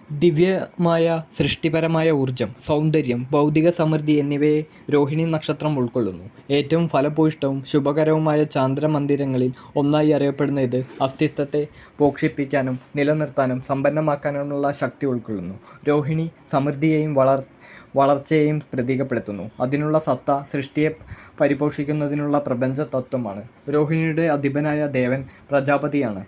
ദിവ്യമായ സൃഷ്ടിപരമായ ഊർജ്ജം, സൗന്ദര്യം, ഭൗതിക സമൃദ്ധി എന്നിവയെ രോഹിണി നക്ഷത്രം ഉൾക്കൊള്ളുന്നു. ഏറ്റവും ഫലഭൂയിഷ്ഠവും ശുഭകരവുമായ ചാന്ദ്രമന്ദിരങ്ങളിൽ ഒന്നായി അറിയപ്പെടുന്ന ഇത് അസ്തിത്വത്തെ പോഷിപ്പിക്കാനും നിലനിർത്താനും സമ്പന്നമാക്കാനുമുള്ള ശക്തി ഉൾക്കൊള്ളുന്നു. രോഹിണി സമൃദ്ധിയെയും വളർച്ചയെയും പ്രതീകപ്പെടുത്തുന്നു. അതിനുള്ള സത്ത സൃഷ്ടിയെ പരിപോഷിക്കുന്നതിനുള്ള പ്രപഞ്ച തത്വമാണ്. രോഹിണിയുടെ അധിപനായ ദേവൻ പ്രജാപതിയാണ്.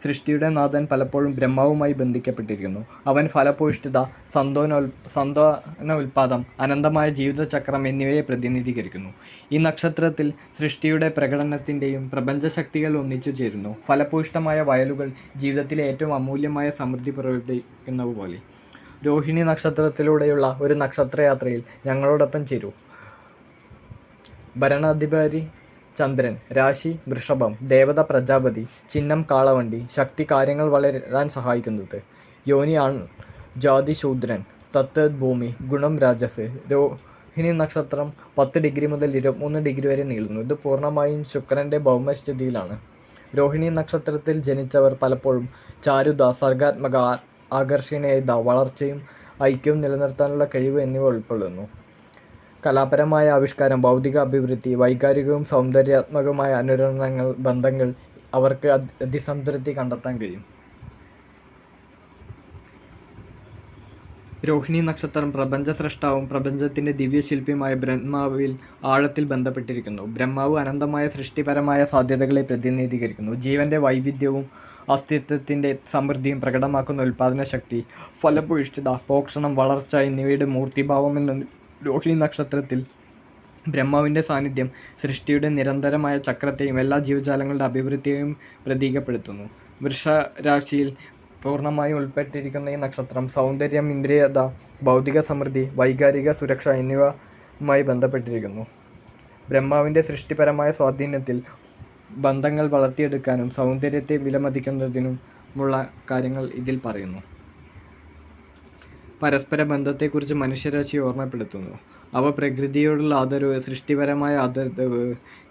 സൃഷ്ടിയുടെ നാഥൻ പലപ്പോഴും ബ്രഹ്മാവുമായി ബന്ധിക്കപ്പെട്ടിരിക്കുന്നു. അവൻ ഫലഭൂയിഷ്ഠത, സന്താനോൽപാദം, അനന്തമായ ജീവിതചക്രം എന്നിവയെ പ്രതിനിധീകരിക്കുന്നു. ഈ നക്ഷത്രത്തിൽ സൃഷ്ടിയുടെ പ്രകടനത്തിൻ്റെയും പ്രപഞ്ചശക്തികൾ ഒന്നിച്ചു ചേരുന്നു. ഫലഭൂയിഷ്ഠമായ വയലുകൾ ജീവിതത്തിലെ ഏറ്റവും അമൂല്യമായ സമൃദ്ധി പ്രകടിപ്പിക്കുന്നതുപോലെ. രോഹിണി നക്ഷത്രത്തിലൂടെയുള്ള ഒരു നക്ഷത്രയാത്രയിൽ ഞങ്ങളോടൊപ്പം ചേരൂ. ഭരണാധികാരി ചന്ദ്രൻ, രാശി വൃഷഭം, ദേവത പ്രജാപതി, ചിഹ്നം കാളവണ്ടി, ശക്തി കാര്യങ്ങൾ വളരാൻ സഹായിക്കുന്നത്, യോനി ആൺ, ജാതി ശൂദ്രൻ, തത്വ ഭൂമി, ഗുണം രാജസ്. രോഹിണി നക്ഷത്രം 10 ഡിഗ്രി മുതൽ 23 ഡിഗ്രി വരെ നീളുന്നു. ഇത് പൂർണ്ണമായും ശുക്രൻ്റെ ഭൗമസ്ഥിതിയിലാണ്. രോഹിണി നക്ഷത്രത്തിൽ ജനിച്ചവർ പലപ്പോഴും ചാരുത, സർഗാത്മക, ആകർഷണീയത, വളർച്ചയും ഐക്യവും നിലനിർത്താനുള്ള കഴിവ് എന്നിവ ഉൾക്കൊള്ളുന്നു. കലാപരമായ ആവിഷ്കാരം, ഭൗതിക അഭിവൃദ്ധി, വൈകാരികവും സൗന്ദര്യാത്മകവുമായ അനുരണനങ്ങൾ, ബന്ധങ്ങൾ അവർക്ക് അതിസംതൃപ്തി കണ്ടെത്താൻ കഴിയും. രോഹിണി നക്ഷത്രം പ്രപഞ്ച സ്രഷ്ടാവും പ്രപഞ്ചത്തിൻ്റെ ദിവ്യശില്പിയുമായ ബ്രഹ്മാവിൽ ആഴത്തിൽ ബന്ധപ്പെട്ടിരിക്കുന്നു. ബ്രഹ്മാവ് അനന്തമായ സൃഷ്ടിപരമായ സാധ്യതകളെ പ്രതിനിധീകരിക്കുന്നു. ജീവൻ്റെ വൈവിധ്യവും അസ്തിത്വത്തിൻ്റെ സമൃദ്ധിയും പ്രകടമാക്കുന്ന ഉൽപ്പാദനശക്തി, ഫലഭൂയിഷ്ഠത, പോഷണം, വളർച്ച എന്നിവയുടെ മൂർത്തിഭാവം എന്ന രോഹിണി നക്ഷത്രത്തിൽ ബ്രഹ്മാവിൻ്റെ സാന്നിധ്യം സൃഷ്ടിയുടെ നിരന്തരമായ ചക്രത്തെയും എല്ലാ ജീവജാലങ്ങളുടെ അഭിവൃദ്ധിയെയും പ്രതീകപ്പെടുത്തുന്നു. വൃഷരാശിയിൽ പൂർണ്ണമായും ഉൾപ്പെട്ടിരിക്കുന്ന ഈ നക്ഷത്രം സൗന്ദര്യം, ഇന്ദ്രിയത, ഭൗതിക സമൃദ്ധി, വൈകാരിക സുരക്ഷ എന്നിവയുമായി ബന്ധപ്പെട്ടിരിക്കുന്നു. ബ്രഹ്മാവിൻ്റെ സൃഷ്ടിപരമായ സ്വാധീനത്തിൽ ബന്ധങ്ങൾ വളർത്തിയെടുക്കാനും സൗന്ദര്യത്തെ വിലമതിക്കുന്നതിനുമുള്ള കാര്യങ്ങൾ ഇതിൽ പറയുന്നു. പരസ്പര ബന്ധത്തെക്കുറിച്ച് മനുഷ്യരാശിയെ ഓർമ്മപ്പെടുത്തുന്നു. അവ പ്രകൃതിയോടുള്ള ആദരവ്, സൃഷ്ടിപരമായ ആദരവ്,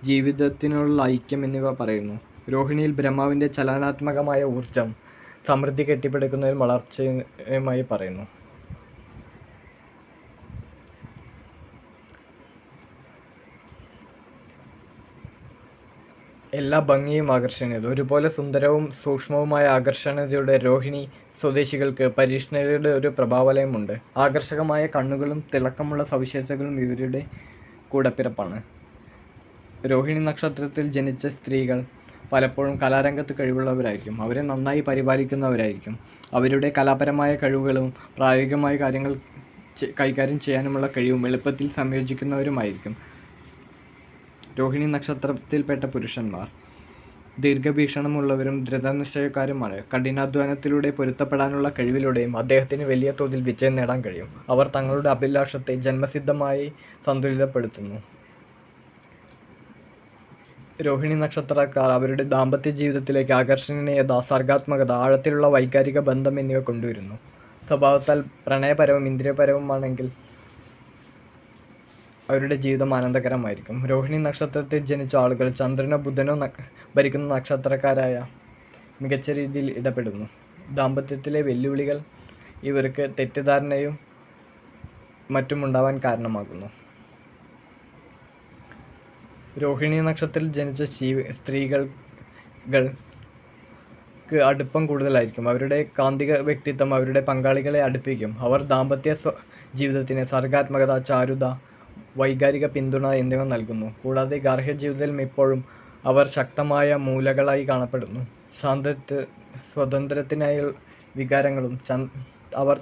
ജീവിതത്തിനുള്ള ഐക്യം എന്നിവ പറയുന്നു. രോഹിണിയിൽ ബ്രഹ്മാവിൻ്റെ ചലനാത്മകമായ ഊർജ്ജം സമൃദ്ധി കെട്ടിപ്പടുക്കുന്നതിൽ വളർച്ചയുമായി പറയുന്നു. എല്ലാ ഭംഗിയും ആകർഷണീയത ഒരുപോലെ സുന്ദരവും സൂക്ഷ്മവുമായ ആകർഷണീയതയുടെ രോഹിണി സ്വദേശികൾക്ക് പരീക്ഷണയുടെ ഒരു പ്രഭാവലയമുണ്ട്. ആകർഷകമായ കണ്ണുകളും തിളക്കമുള്ള സവിശേഷതകളും ഇവരുടെ കൂടപ്പിറപ്പാണ്. രോഹിണി നക്ഷത്രത്തിൽ ജനിച്ച സ്ത്രീകൾ പലപ്പോഴും കലാരംഗത്ത് കഴിവുള്ളവരായിരിക്കും. അവരെ നന്നായി പരിപാലിക്കുന്നവരായിരിക്കും. അവരുടെ കലാപരമായ കഴിവുകളും പ്രായോഗികമായ കാര്യങ്ങൾ കൈകാര്യം ചെയ്യാനുമുള്ള കഴിവും എളുപ്പത്തിൽ സംയോജിക്കുന്നവരുമായിരിക്കും. രോഹിണി നക്ഷത്രത്തിൽപ്പെട്ട പുരുഷന്മാർ ദീർഘവീക്ഷണമുള്ളവരും ദൃഢനിശ്ചയക്കാരുമാണ്. കഠിനാധ്വാനത്തിലൂടെ പൊരുത്തപ്പെടാനുള്ള കഴിവിലൂടെയും അദ്ദേഹത്തിന് വലിയ തോതിൽ വിജയം നേടാൻ കഴിയും. അവർ തങ്ങളുടെ അഭിലാഷത്തെ ജന്മസിദ്ധമായി സന്തുലിതപ്പെടുത്തുന്നു. രോഹിണി നക്ഷത്രക്കാർ അവരുടെ ദാമ്പത്യ ജീവിതത്തിലേക്ക് ആകർഷണീയത, സർഗാത്മകത, ആഴത്തിലുള്ള വൈകാരിക ബന്ധം എന്നിവ കൊണ്ടുവരുന്നു. സ്വഭാവത്താൽ പ്രണയപരവും ഇന്ദ്രിയപരവുമാണെങ്കിൽ അവരുടെ ജീവിതം ആനന്ദകരമായിരിക്കും. രോഹിണി നക്ഷത്രത്തിൽ ജനിച്ച ആളുകൾ ചന്ദ്രനോ ബുധനോ ഭരിക്കുന്ന നക്ഷത്രക്കാരായ മികച്ച രീതിയിൽ ഇടപെടുന്നു. ദാമ്പത്യത്തിലെ വെല്ലുവിളികൾ ഇവർക്ക് തെറ്റിദ്ധാരണയും മറ്റുമുണ്ടാവാൻ കാരണമാകുന്നു. രോഹിണി നക്ഷത്രത്തിൽ ജനിച്ച സ്ത്രീകൾക്ക് അടുപ്പം കൂടുതലായിരിക്കും. അവരുടെ കാന്തിക വ്യക്തിത്വം അവരുടെ പങ്കാളികളെ അടുപ്പിക്കും. അവർ ദാമ്പത്യ ജീവിതത്തിന് സർഗാത്മകത, ചാരുത, വൈകാരിക പിന്തുണ എന്നിവ നൽകുന്നു. കൂടാതെ ഗാർഹിക ജീവിതത്തിൽ ഇപ്പോഴും അവർ ശക്തമായ മൂലകളായി കാണപ്പെടുന്നു. സ്വാതന്ത്ര്യത്തിനായ വികാരങ്ങളും അവർ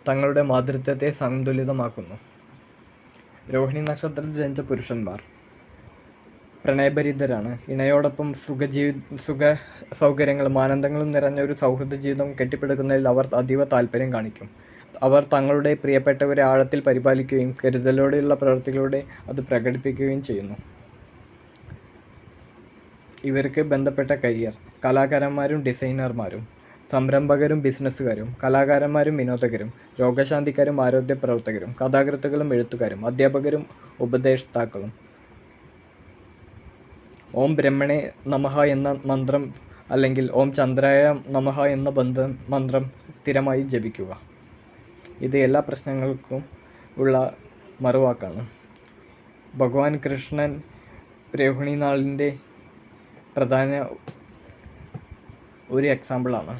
തങ്ങളുടെ മാതൃത്വത്തെ സന്തുലിതമാക്കുന്നു. രോഹിണി നക്ഷത്രത്തിൽ ജനിച്ച പുരുഷന്മാർ പ്രണയഭരിതരാണ്. ഇണയോടൊപ്പം സുഖ സൗകര്യങ്ങളും ആനന്ദങ്ങളും നിറഞ്ഞ ഒരു സൗഹൃദ ജീവിതം കെട്ടിപ്പടുക്കുന്നതിൽ അവർ അതീവ താല്പര്യം കാണിക്കും. അവർ തങ്ങളുടെ പ്രിയപ്പെട്ടവരെ ആഴത്തിൽ പരിപാലിക്കുകയും കരുതലോടെയുള്ള പ്രവൃത്തികളിലൂടെ അത് പ്രകടിപ്പിക്കുകയും ചെയ്യുന്നു. ഇവർക്ക് ബന്ധപ്പെട്ട കരിയർ കലാകാരന്മാരും ഡിസൈനർമാരും, സംരംഭകരും ബിസിനസ്സുകാരും, കലാകാരന്മാരും വിനോദകരും, രോഗശാന്തിക്കാരും ആരോഗ്യ പ്രവർത്തകരും, കഥാകൃത്തുക്കളും എഴുത്തുകാരും, അധ്യാപകരും ഉപദേഷ്ടാക്കളും. ഓം ബ്രഹ്മണേ നമഃ എന്ന മന്ത്രം അല്ലെങ്കിൽ ഓം ചന്ദ്രായ നമഃ എന്ന മന്ത്രം സ്ഥിരമായി ജപിക്കുക. ഇത് എല്ലാ പ്രശ്നങ്ങൾക്കും ഉള്ള മറുവാക്കാണ്. ഭഗവാൻ കൃഷ്ണൻ രോഹിണി നാളിൻ്റെ പ്രധാന ഒരു എക്സാമ്പിളാണ്.